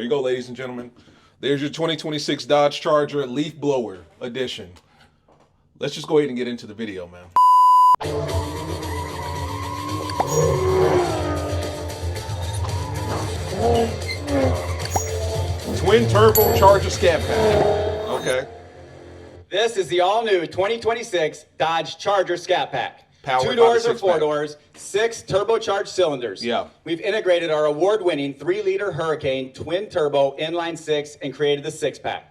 you go, ladies and gentlemen. There's your 2026 Dodge Charger Leaf Blower Edition. Let's just go ahead and get into the video, man. Twin turbo Charger Scatpack. Okay. This is the all-new 2026 Dodge Charger Scatpack. Powered 2 by doors the or 4 SIXPACK. doors, 6 turbocharged cylinders. Yeah. We've integrated our award-winning 3-liter Hurricane twin-turbo inline 6 and created the SIXPACK.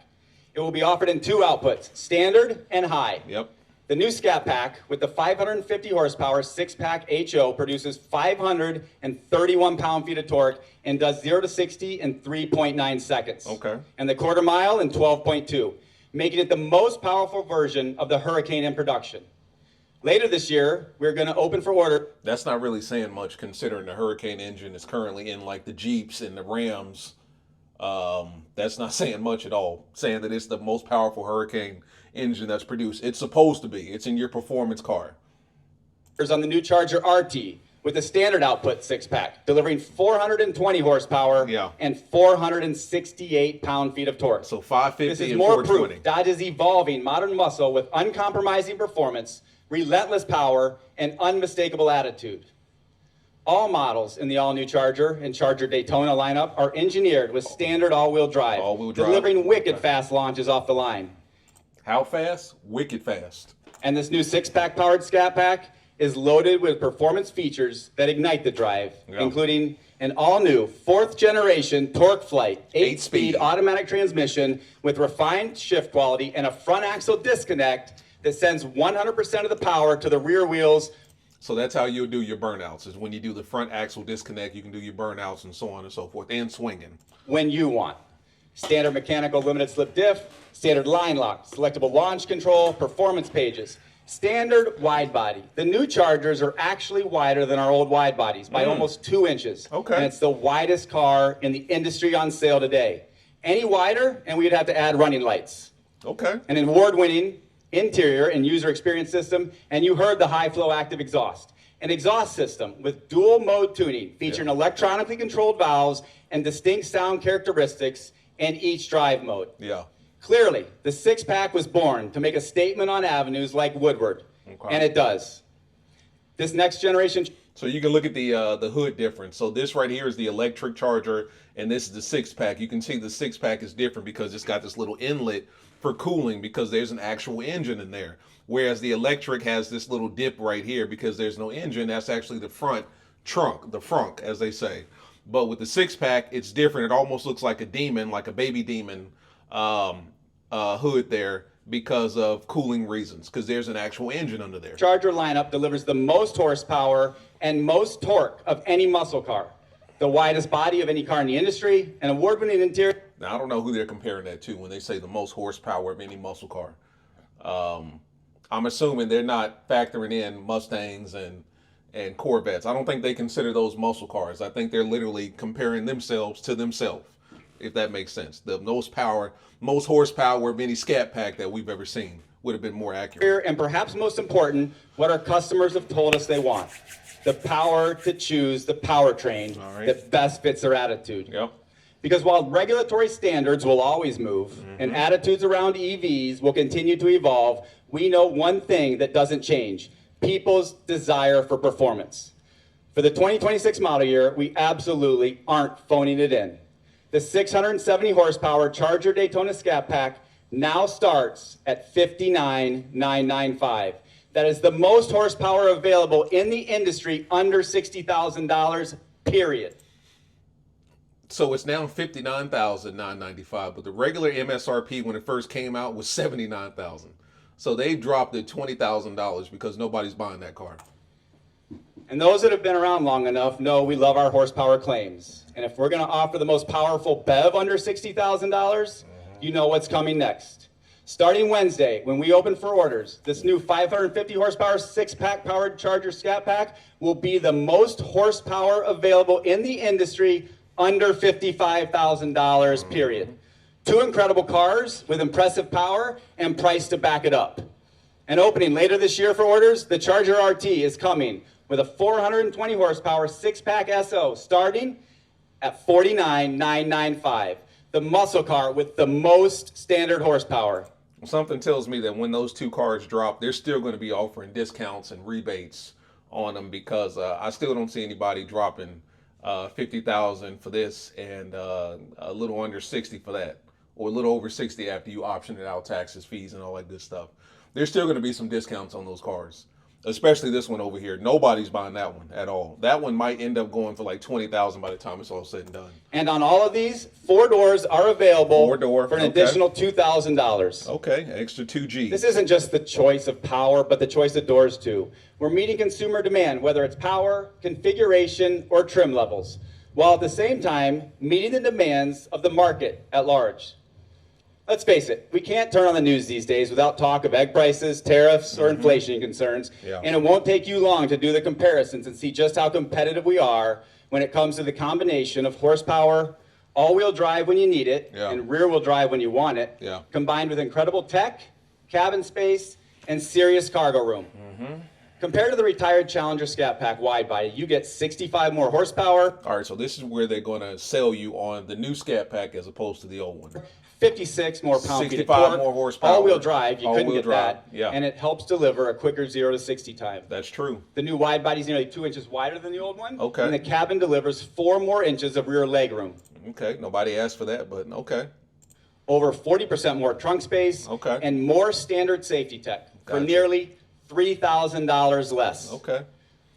It will be offered in 2 outputs, standard and high. Yep. The new Scatpack with the 550 horsepower 6-pack HO produces 531 pound-feet of torque and does 0 to 60 in 3.9 seconds. Okay. And the quarter mile in 12.2, making it the most powerful version of the Hurricane in production. Later this year, we're going to open for order. That's not really saying much considering the Hurricane engine is currently in like the Jeeps and the Rams. That's not saying much at all. Saying that it's the most powerful Hurricane engine that's produced. It's supposed to be. It's in your performance car. On the new Charger RT with a standard output 6-pack, delivering 420 horsepower and 468 pound-feet of torque. So 550 This is and more 420. proof Dodge is evolving modern muscle with uncompromising performance, relentless power, and unmistakable attitude. All models in the all-new Charger and Charger Daytona lineup are engineered with standard all-wheel drive, delivering wicked fast launches off the line. How fast? Wicked fast. And this new 6-pack powered Scatpack is loaded with performance features that ignite the drive, including an all-new 4th generation Torque Flight 8-speed automatic transmission with refined shift quality and a front axle disconnect that sends 100% of the power to the rear wheels. So that's how you'll do your burnouts, is when you do the front axle disconnect, you can do your burnouts and so on and so forth, and swinging. When you want. Standard mechanical limited slip diff, standard line lock, selectable launch control, performance pages, standard wide body. The new Chargers are actually wider than our old wide bodies by almost 2 inches. Okay. And it's the widest car in the industry on sale today. Any wider, and we'd have to add running lights. Okay. An award-winning interior and user experience system, and you heard the high flow active exhaust. An exhaust system with dual mode tuning featuring electronically controlled valves and distinct sound characteristics in each drive mode. Yeah. Clearly, the 6-pack was born to make a statement on avenues like Woodward, and it does. This next generation... So you can look at the hood difference. So this right here is the electric Charger, and this is the 6-pack. You can see the 6-pack is different because it's got this little inlet for cooling because there's an actual engine in there. Whereas the electric has this little dip right here because there's no engine. That's actually the front trunk, the frunk, as they say. But with the 6-pack, it's different. It almost looks like a demon, like a baby demon hood there because of cooling reasons, because there's an actual engine under there. Charger lineup delivers the most horsepower and most torque of any muscle car, the widest body of any car in the industry, an award-winning interior. Now, I don't know who they're comparing that to when they say the most horsepower of any muscle car. I'm assuming they're not factoring in Mustangs and Corvettes. I don't think they consider those muscle cars. I think they're literally comparing themselves to themselves, if that makes sense. The most horsepower of any Scatpack that we've ever seen would have been more accurate. And perhaps most important, what our customers have told us they want. The power to choose the powertrain that best fits their attitude. Yep. Because while regulatory standards will always move and attitudes around EVs will continue to evolve, we know one thing that doesn't change: people's desire for performance. For the 2026 model year, we absolutely aren't phoning it in. The 670 horsepower Charger Daytona Scatpack now starts at $59,995. That is the most horsepower available in the industry under $60,000, period. So it's now $59,995, but the regular MSRP when it first came out was $79,000. So they've dropped it $20,000 because nobody's buying that car. And those that have been around long enough know we love our horsepower claims. And if we're going to offer the most powerful BEV under $60,000, you know what's coming next. Starting Wednesday, when we open for orders, this new 550 horsepower 6-pack powered Charger Scatpack will be the most horsepower available in the industry under $55,000, period. 2 incredible cars with impressive power and price to back it up. And opening later this year for orders, the Charger RT is coming with a 420 horsepower 6-pack SO starting at $49,995. the muscle car with the most standard horsepower. Something tells me that when those two cars drop, they're still going to be offering discounts and rebates on them, because I still don't see anybody dropping 50,000 for this and a little under 60 for that, or a little over 60 after you option it out, taxes, fees, and all that good stuff. There's still going to be some discounts on those cars, especially this one over here. Nobody's buying that one at all. That one might end up going for like 20,000 by the time it's all said and done. And on all of these, 4 doors are available 4-door, for an okay. additional $2,000. Okay, extra 2G. This isn't just the choice of power, but the choice of doors too. We're meeting consumer demand, whether it's power, configuration, or trim levels, while at the same time meeting the demands of the market at large. Let's face it, we can't turn on the news these days without talk of egg prices, tariffs, or inflation concerns. Yeah. And it won't take you long to do the comparisons and see just how competitive we are when it comes to the combination of horsepower, all-wheel drive when you need it, Yeah. and rear-wheel drive when you want it, Yeah. combined with incredible tech, cabin space, and serious cargo room. Compared to the retired Challenger Scatpack wide body, you get 65 more horsepower, All right, so this is where they're going to sell you on the new Scatpack as opposed to the old one. 56 more pound-feet of 65 torque, more horsepower. all-wheel drive, you couldn't All-wheel get drive, that, yeah. and it helps deliver a quicker 0 to 60 time. That's true. The new wide body is nearly 2 inches wider than the old one, Okay. and the cabin delivers 4 more inches of rear leg room. Okay, nobody asked for that, but okay. Over 40% more trunk space, Okay. and more standard safety tech for Gotcha. nearly $3,000 less. Okay.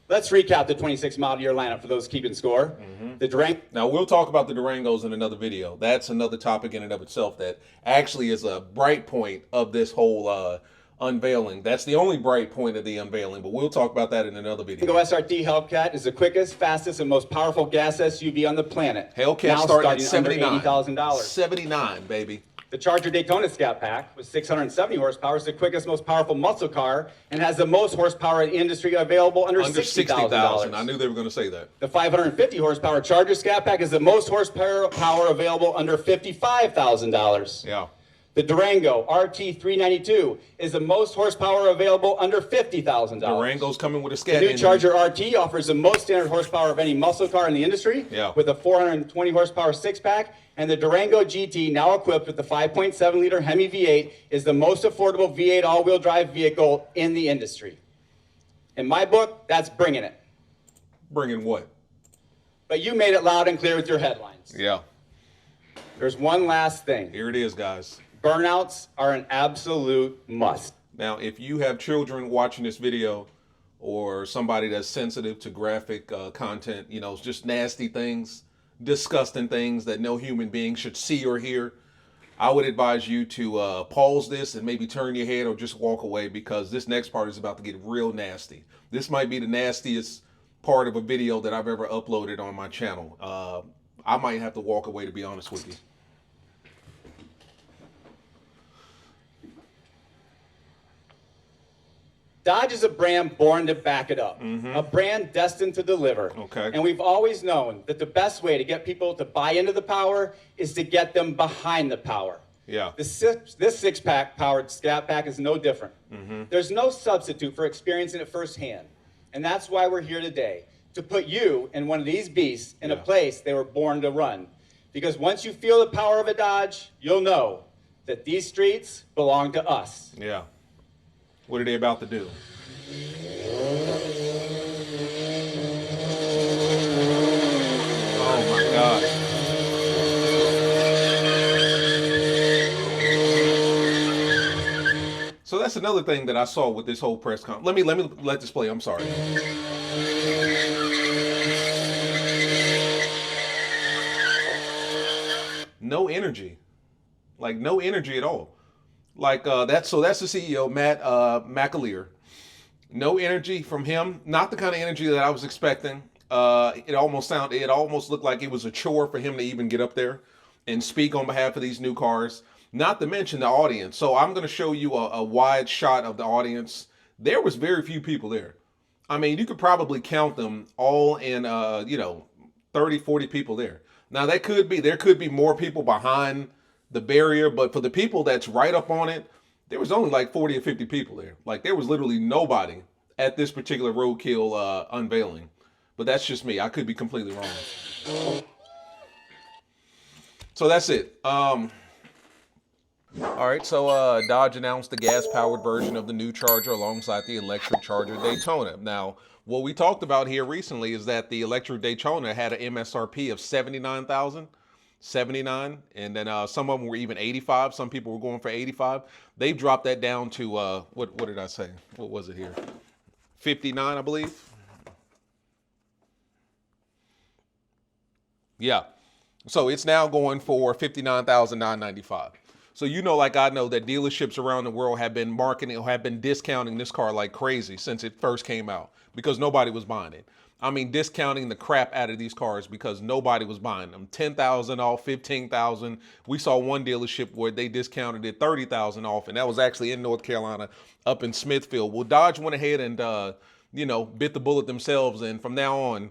Let's recap the 26 model year lineup for those keeping score. The Durango Now, we'll talk about the Durangos in another video. That's another topic in and of itself that actually is a bright point of this whole unveiling. That's the only bright point of the unveiling, but we'll talk about that in another video. SRT Hellcat is the quickest, fastest, and most powerful gas SUV on the planet. Hellcat now starting at under $79. $80,000. 79, baby. The Charger Daytona Scatpack with 670 horsepower is the quickest, most powerful muscle car and has the most horsepower in the industry available under $60,000. I knew they were going to say that. The 550 horsepower Charger Scatpack is the most horsepower available under $55,000. Yeah. The Durango RT392 is the most horsepower available under $50,000. Durango's coming with a The Scat new engine. Charger RT offers the most standard horsepower of any muscle car in the industry, Yeah. with a 420 horsepower six-pack, and the Durango GT, now equipped with the 5.7-liter Hemi V8, is the most affordable V8 all-wheel drive vehicle in the industry. In my book, that's bringing it. Bringing what? But you made it loud and clear with your headlines. Yeah. There's one last thing. Here it is, guys. Burnouts are an absolute must. Now, if you have children watching this video, or somebody that's sensitive to graphic content, you know, just nasty things, disgusting things that no human being should see or hear, I would advise you to pause this and maybe turn your head or just walk away, because this next part is about to get real nasty. This might be the nastiest part of a video that I've ever uploaded on my channel. I might have to walk away, to be honest with you. Dodge is a brand born to back it up, a brand destined to deliver. Okay. And we've always known that the best way to get people to buy into the power is to get them behind the power. Yeah. This six-pack powered Scatpack is no different. There's no substitute for experiencing it firsthand. And that's why we're here today, to put you in one of these beasts in a place they were born to run. Because once you feel the power of a Dodge, you'll know that these streets belong to us. Yeah. What are they about to do? Oh my God. So that's another thing that I saw with this whole press conference. Let this play. I'm sorry. No energy. Like no energy at all. Like that's the CEO, Matt McAleer. No energy from him. Not the kind of energy that I was expecting. It almost looked like it was a chore for him to even get up there and speak on behalf of these new cars. Not to mention the audience. So I'm going to show you a wide shot of the audience. There was very few people there. I mean, you could probably count them all in 30, 40 people there. Now there could be more people behind the barrier, but for the people that's right up on it, there was only like 40 or 50 people there. Like there was literally nobody at this particular roadkill unveiling. But that's just me. I could be completely wrong. So that's it. All right, so Dodge announced the gas-powered version of the new Charger alongside the electric Charger Daytona. Now, what we talked about here recently is that the electric Daytona had an MSRP of 79,000, 79, and then some of them were even 85. Some people were going for 85. They've dropped that down to what did I say? What was it here? 59, I believe. Yeah. So it's now going for 59,995. So you know, like I know, that dealerships around the world have been marketing or have been discounting this car like crazy since it first came out because nobody was buying it. I mean, discounting the crap out of these cars because nobody was buying them. 10,000 off, 15,000. We saw one dealership where they discounted it 30,000 off, and that was actually in North Carolina, up in Smithfield. Well, Dodge went ahead and bit the bullet themselves, and from now on,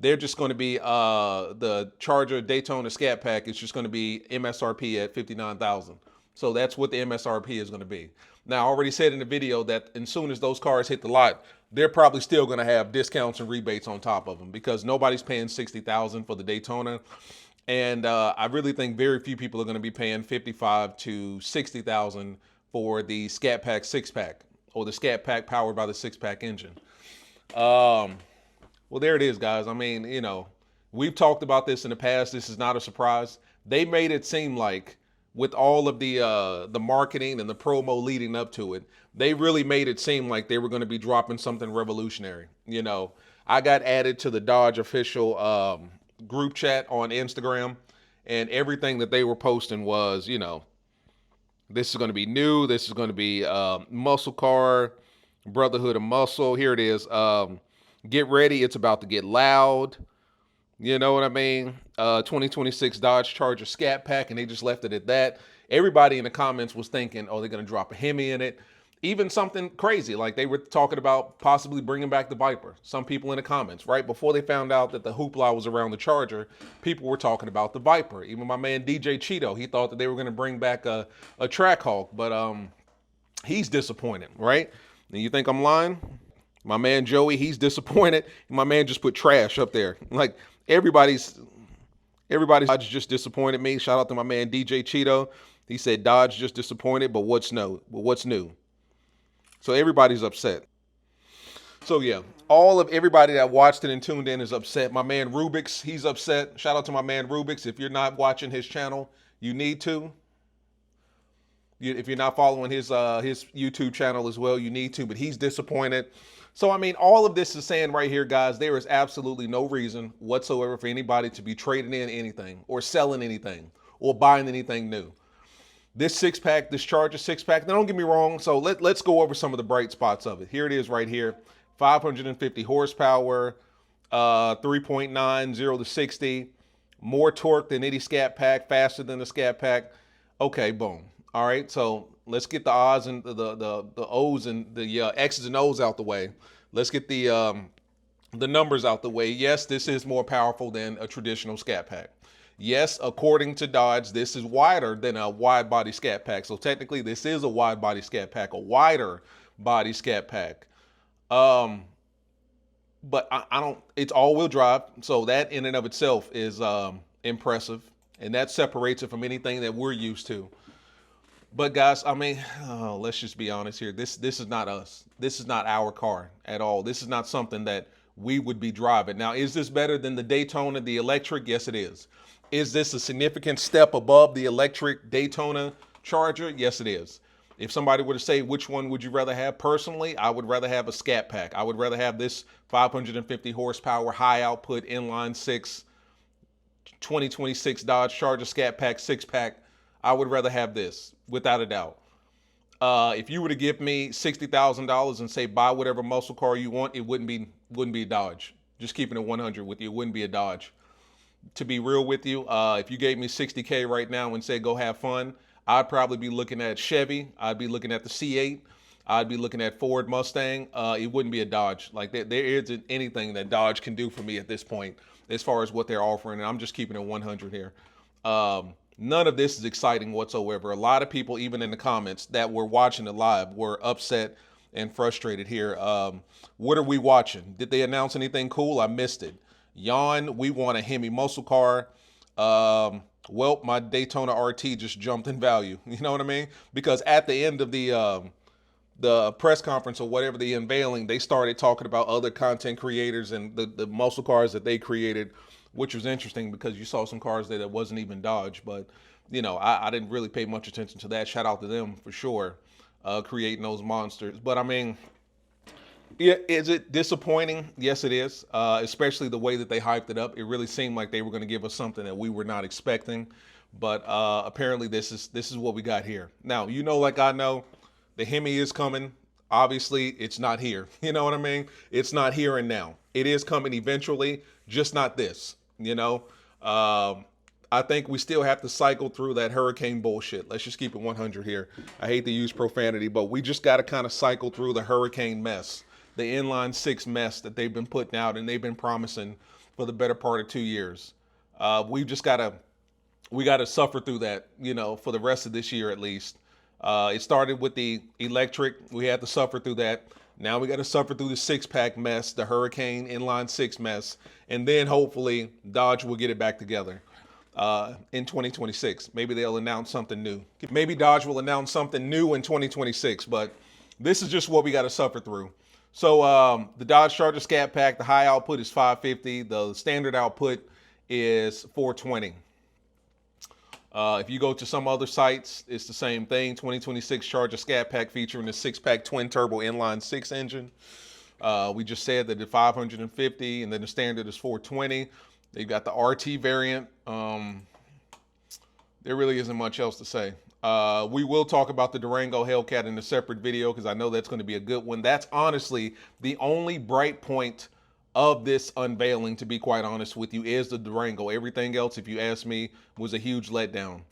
they're just going to be the Charger Daytona Scatpack is just going to be MSRP at 59,000. So that's what the MSRP is going to be. Now, I already said in the video that as soon as those cars hit the lot, they're probably still going to have discounts and rebates on top of them because nobody's paying 60,000 for the Daytona. And I really think very few people are going to be paying 55 to 60,000 for the Scatpack six-pack or the Scatpack powered by the six-pack engine. Well, there it is, guys. I mean, we've talked about this in the past. This is not a surprise. They made it seem like with all of the marketing and the promo leading up to it, they really made it seem like they were going to be dropping something revolutionary. I got added to the Dodge official group chat on Instagram, and everything that they were posting was, this is going to be new. This is going to be muscle car, brotherhood of muscle. Here it is. Get ready. It's about to get loud. You know what I mean? 2026 Dodge Charger Scat Pack, and they just left it at that. Everybody in the comments was thinking, oh, they're going to drop a Hemi in it. Even something crazy, like they were talking about possibly bringing back the Viper. Some people in the comments, right before they found out that the hoopla was around the Charger, people were talking about the Viper. Even my man DJ Cheeto, he thought that they were going to bring back a Trackhawk, but he's disappointed, right? And you think I'm lying? My man Joey, he's disappointed. My man just put trash up there. Like everybody's Dodge just disappointed me. Shout out to my man DJ Cheeto. He said Dodge just disappointed, but what's new? So everybody's upset. So yeah, everybody that watched it and tuned in is upset. My man Rubix, he's upset. Shout out to my man Rubix. If you're not watching his channel, you need to. If you're not following his YouTube channel as well, you need to, but he's disappointed. So, I mean, all of this is saying right here, guys, there is absolutely no reason whatsoever for anybody to be trading in anything or selling anything or buying anything new. This six-pack, this Charger six-pack, now don't get me wrong, so let's go over some of the bright spots of it. Here it is right here, 550 horsepower, 3.9, 0 to 60, more torque than any Scat Pack, faster than the Scat Pack. Okay, boom. All right, so let's get the odds and the O's and the X's and O's out the way. Let's get the numbers out the way. Yes, this is more powerful than a traditional Scat Pack. Yes, according to Dodge, this is wider than a wide body Scat Pack. So technically, this is a wide body Scat Pack, a wider body Scat Pack. But I don't. It's all-wheel drive, so that in and of itself is impressive, and that separates it from anything that we're used to. But guys, I mean, let's just be honest here. This is not us. This is not our car at all. This is not something that we would be driving. Now, is this better than the Daytona, the electric? Yes, it is. Is this a significant step above the electric Daytona Charger? Yes, it is. If somebody were to say, which one would you rather have? Personally, I would rather have a Scat Pack. I would rather have this 550 horsepower, high output, inline six, 2026 Dodge Charger Scat Pack six-pack. I would rather have this, without a doubt. If you were to give me $60,000 and say buy whatever muscle car you want, it wouldn't be a Dodge. Just keeping it 100 with you, it wouldn't be a Dodge. To be real with you, if you gave me $60K right now and said go have fun, I'd probably be looking at Chevy. I'd be looking at the C8. I'd be looking at Ford Mustang. It wouldn't be a Dodge. Like there isn't anything that Dodge can do for me at this point as far as what they're offering, and I'm just keeping it 100 here. None of this is exciting whatsoever. A lot of people, even in the comments that were watching it live, were upset and frustrated here. What are we watching? Did they announce anything cool? I missed it. Yawn, we want a Hemi muscle car. Well, my Daytona RT just jumped in value. You know what I mean? Because at the end of the press conference or whatever, the unveiling, they started talking about other content creators and the muscle cars that they created, which was interesting because you saw some cars that it wasn't even Dodge. But, you know, I didn't really pay much attention to that. Shout out to them for sure, creating those monsters. But I mean, yeah, is it disappointing? Yes, it is. Especially the way that they hyped it up. It really seemed like they were going to give us something that we were not expecting. But apparently, this is what we got here. Now, you know, like I know, the Hemi is coming. Obviously, it's not here. You know what I mean? It's not here and now. It is coming eventually, just not this. You know, I think we still have to cycle through that hurricane bullshit. Let's just keep it 100 here. I hate to use profanity, but we just got to kind of cycle through the hurricane mess, the inline six mess that they've been putting out and they've been promising for the better part of 2 years. We've just got to we got to suffer through that, you know, for the rest of this year at least. It started with the electric. We had to suffer through that. Now we got to suffer through the six-pack mess, the Hurricane Inline 6 mess, and then hopefully Dodge will get it back together in 2026. Maybe they'll announce something new. Maybe Dodge will announce something new in 2026, but this is just what we got to suffer through. So the Dodge Charger Scatpack, the high output is 550. The standard output is 420. If you go to some other sites, it's the same thing. 2026 Charger Scatpack featuring the six-pack twin-turbo inline 6 engine. We just said that the 550 and then the standard is 420. They've got the RT variant. There really isn't much else to say. We will talk about the Durango Hellcat in a separate video because I know that's going to be a good one. That's honestly the only bright point of this unveiling, to be quite honest with you, is the Durango. Everything else, if you ask me, was a huge letdown.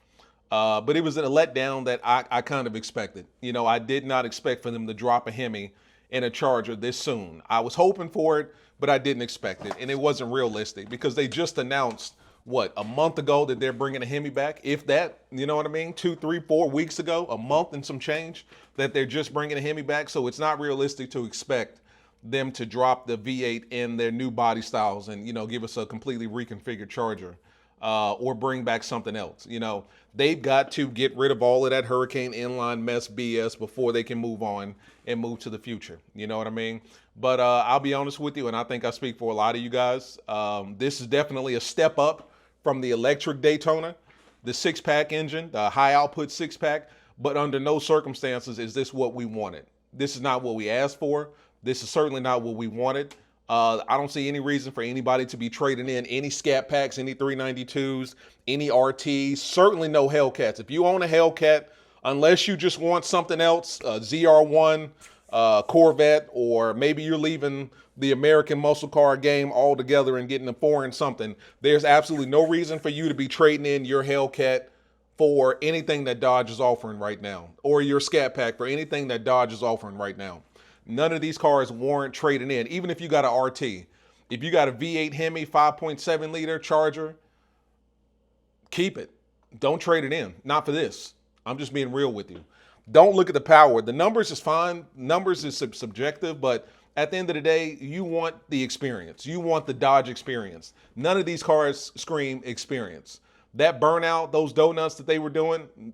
But it was a letdown that I kind of expected. You know, I did not expect for them to drop a Hemi in a Charger this soon. I was hoping for it, but I didn't expect it. And it wasn't realistic because they just announced, what, a month ago that they're bringing a Hemi back? If that, you know what I mean? 2, 3, 4 weeks ago, a month and some change that they're just bringing a Hemi back. So it's not realistic to expect them to drop the V8 in their new body styles and, you know, give us a completely reconfigured Charger or bring back something else. You know, they've got to get rid of all of that Hurricane inline mess BS before they can move on and move to the future. You know what I mean? But I'll be honest with you, and I think I speak for a lot of you guys. This is definitely a step up from the electric Daytona, the six-pack engine, the high output six-pack, but under no circumstances is this what we wanted. This is not what we asked for. This is certainly not what we wanted. I don't see any reason for anybody to be trading in any Scat Packs, any 392s, any RTs, certainly no Hellcats. If you own a Hellcat, unless you just want something else, a ZR1, Corvette, or maybe you're leaving the American muscle car game altogether and getting a foreign something, there's absolutely no reason for you to be trading in your Hellcat for anything that Dodge is offering right now, or your Scat Pack for anything that Dodge is offering right now. None of these cars warrant trading in, even if you got an RT. If you got a V8 Hemi 5.7 liter Charger, keep it. Don't trade it in. Not for this. I'm just being real with you. Don't look at the power. The numbers is fine. Numbers is subjective, but at the end of the day, you want the experience. You want the Dodge experience. None of these cars scream experience. That Burnout, those donuts that they were doing,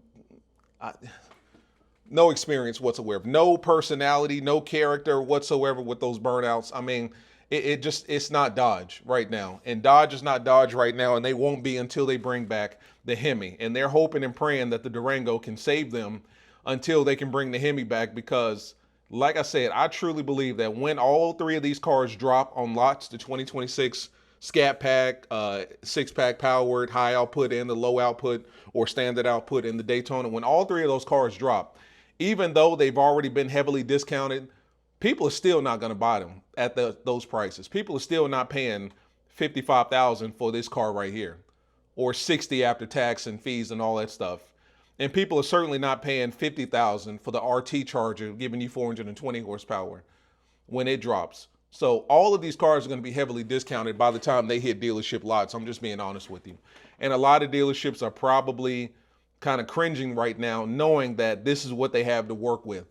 no experience whatsoever. No personality, no character whatsoever with those Burnouts. I mean, it's not Dodge right now. And Dodge is not Dodge right now, and they won't be until they bring back the Hemi. And they're hoping and praying that the Durango can save them until they can bring the Hemi back because, like I said, I truly believe that when all three of these cars drop on lots, the 2026 Scat Pack, six-pack powered, high output, and the low output or standard output in the Daytona, when all three of those cars drop, even though they've already been heavily discounted, people are still not going to buy them at those prices. People are still not paying $55,000 for this car right here, or $60,000 after tax and fees and all that stuff. And people are certainly not paying $50,000 for the RT Charger, giving you 420 horsepower when it drops. So all of these cars are going to be heavily discounted by the time they hit dealership lots. I'm just being honest with you. And a lot of dealerships are probably kind of cringing right now, knowing that this is what they have to work with,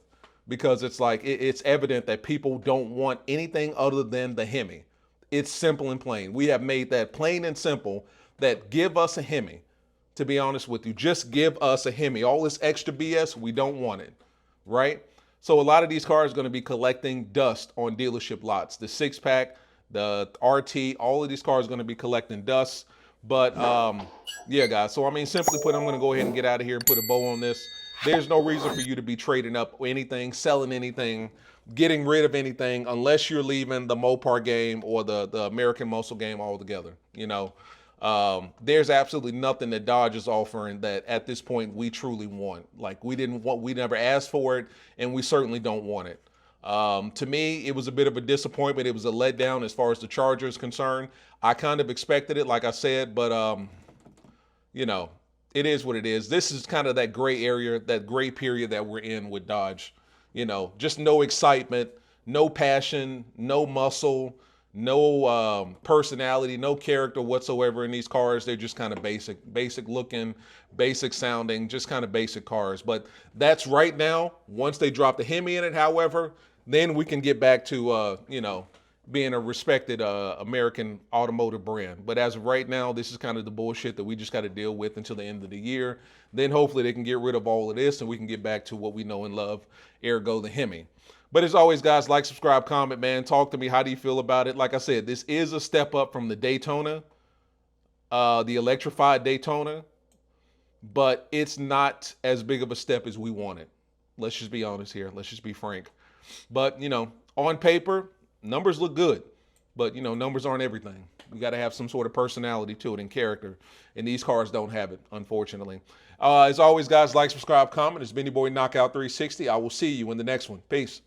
because it's like it's evident that people don't want anything other than the Hemi. It's simple and plain. We have made that plain and simple that give us a Hemi. To be honest with you, just give us a Hemi. All this extra BS, we don't want it, right? So a lot of these cars are going to be collecting dust on dealership lots. The six-pack, the RT, all of these cars are going to be collecting dust. But yeah, guys. So I mean, simply put, I'm going to go ahead and get out of here and put a bow on this. There's no reason for you to be trading up anything, selling anything, getting rid of anything, unless you're leaving the Mopar game or the American Muscle game altogether. You know, there's absolutely nothing that Dodge is offering that at this point we truly want. Like we never asked for it, and we certainly don't want it. To me, it was a bit of a disappointment. It was a letdown as far as the Charger is concerned. I kind of expected it, like I said, but you know, it is what it is. This is kind of that gray area, that gray period that we're in with Dodge. You know, just no excitement, no passion, no muscle, no personality, no character whatsoever in these cars. They're just kind of basic looking, basic sounding, just kind of basic cars. But that's right now. Once they drop the Hemi in it, however, then we can get back to, you know, being a respected American automotive brand. But as of right now, this is kind of the bullshit that we just got to deal with until the end of the year. Then hopefully they can get rid of all of this and we can get back to what we know and love, ergo the Hemi. But as always, guys, like, subscribe, comment, man. Talk to me. How do you feel about it? Like I said, this is a step up from the Daytona, the electrified Daytona, but it's not as big of a step as we wanted. Let's just be honest here. Let's just be frank. But, you know, on paper, numbers look good, but, you know, numbers aren't everything. We got to have some sort of personality to it and character, and these cars don't have it, unfortunately. As always, guys, like, subscribe, comment. It's been your boy Knockout 360. I will see you in the next one. Peace.